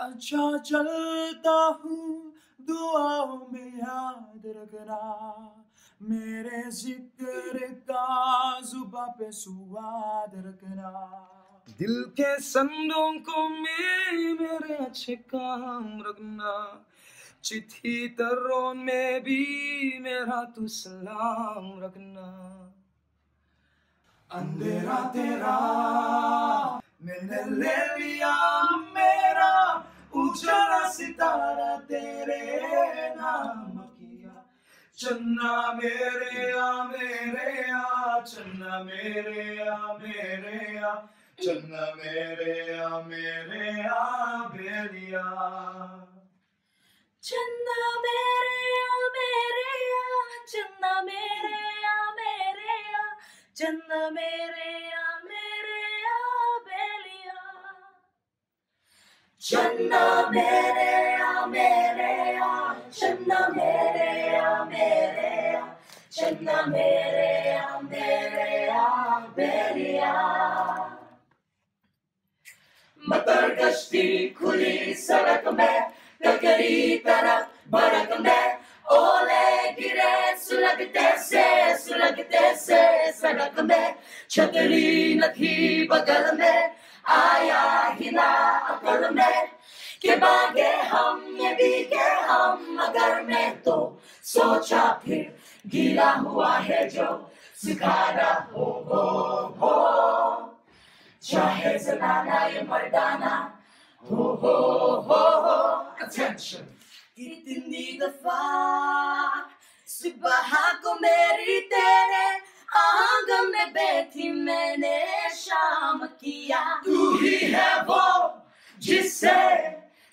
अच्छा चलता हूँ, दुआओं में याद रखना, मेरे जिक्र का जुबां पे स्वाद रखना। दिल के संदूकों में मेरे अच्छे काम रखना, चिट्ठी तरों में भी मेरा तू सलाम रखना। अंधेरा तेरा मैंने ले लिया मेरा, उजाला सितारा तेरे नाम किया। चन्ना मेरे आ, चन्ना मेरे आ, चन्ना मेरे आ बेलिया। चन्ना मेरे आ, चन्ना मेरे आ, चन्ना मेरे आ बेलिया। चन्ना मेरे आ, चन्ना मेरे आ, चन्ना मेरे आ बेलिया। मतर गश्ती खुली सड़क में, ककरी तरफ भड़क में, ओले गिरे सुलगते से सड़क में। छतरी न थी बगल में, आया हिला अकल में, कि भागे हम ये भीगे हम मगर में। तो सोचा फिर गीला हुआ है जो सिखाना हो, चाहे जनाना या मर्दाना हो। Attention! कितनी दफा सुबह को मेरी तेरे आंगन में बैठी मैंने शाम किया। तू ही है वो जिससे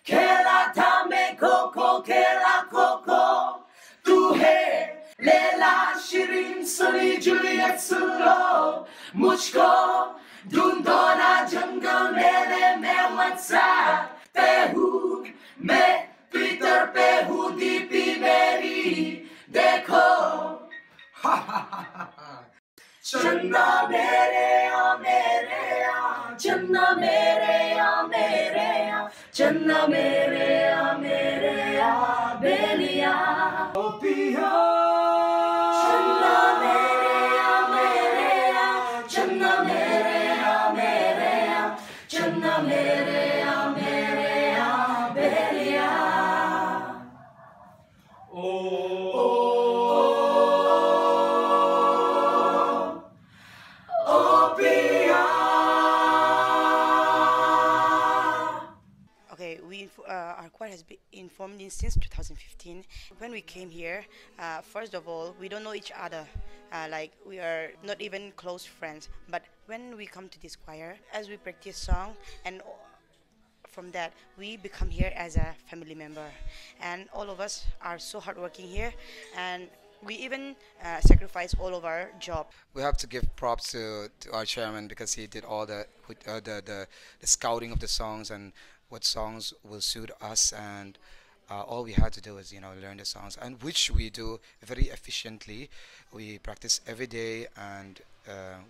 खेला था मैं खो खो, खेला खो खो। तू है लैला शिरीन सुनी जूलियट सुन लो मुझको, ढूंढो ना जंगल मेले में व्हाट्सएप पे हूँ मैं, ट्विटर पे हूँ डीपी मेरी देखो। चन्ना मेरे आ, चन्ना मेरे आ, चन्ना मेरे आ बेलिया। ओ पिया, चन्ना मेरे आ, चन्ना मेरे आ, चन्ना मेरे आ बेलिया। Okay, our choir has been informed since 2015. When we came here, first of all, we don't know each other. Like we are not even close friends. But when we come to this choir, as we practice song, and from that we become here as a family member. And all of us are so hardworking here, and we even sacrifice all of our job. We have to give props to our chairman because he did all the scouting of the songs and what songs will suit us, and all we had to do is learn the songs, and which we do very efficiently. We practice every day and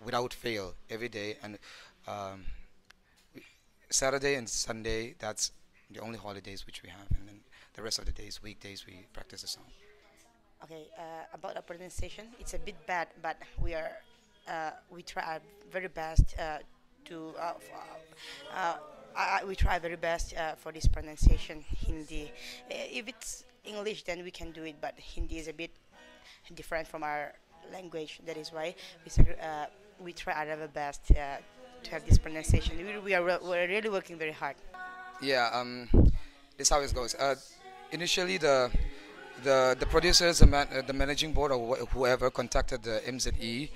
without fail every day, and Saturday and Sunday, that's the only holidays which we have, and then the rest of the days, weekdays, we practice the song. Okay, about our pronunciation, it's a bit bad, but we try our very best to we try very best for this pronunciation Hindi. If it's English, then we can do it, but Hindi is a bit different from our language. That is why we try our very best to have this pronunciation. We're really working very hard. Yeah, this is how it goes. Initially, the producers, the managing board, or whoever contacted the MZE,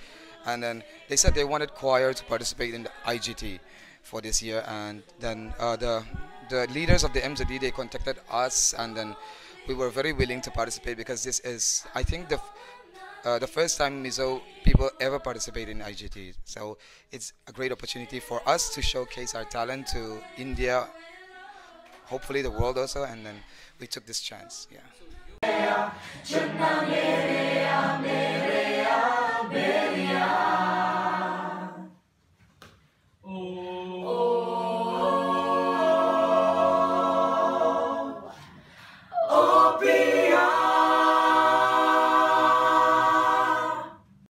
and then they said they wanted choir to participate in the IGT for this year, and then the leaders of the MZE, they contacted us, and then we were very willing to participate because this is, I think, the first time Mizo people ever participate in IGT. So it's a great opportunity for us to showcase our talent to India, hopefully the world also, and then we took this chance. Yeah.